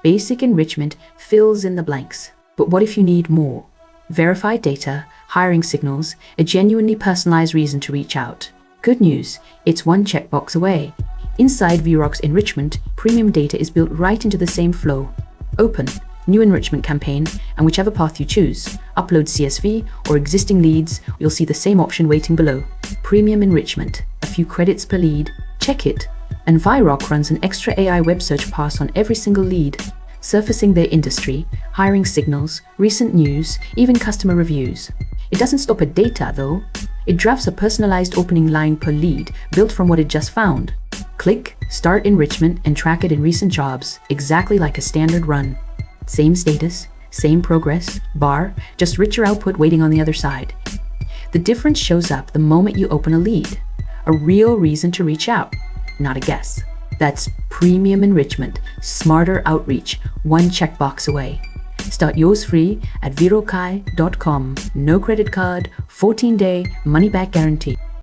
Basic enrichment fills in the blanks. But what if you need more? Verified data, hiring signals, a genuinely personalized reason to reach out. Good news, it's one checkbox away. Inside Vyroq's enrichment, premium data is built right into the same flow. Open, new enrichment campaign, and whichever path you choose, upload CSV or existing leads, you'll see the same option waiting below. Premium enrichment, a few credits per lead, check it. And Vyroq runs an extra AI web search pass on every single lead, surfacing their industry, hiring signals, recent news, even customer reviews. It doesn't stop at data though. It drafts a personalized opening line per lead built from what it just found. Click, start enrichment, and track it in recent jobs, exactly like a standard run. Same status, same progress, bar, just richer output waiting on the other side. The difference shows up the moment you open a lead. A real reason to reach out, not a guess. That's premium enrichment, smarter outreach, one checkbox away. Start yours free at vyroq.com. No credit card, 14-day money-back guarantee.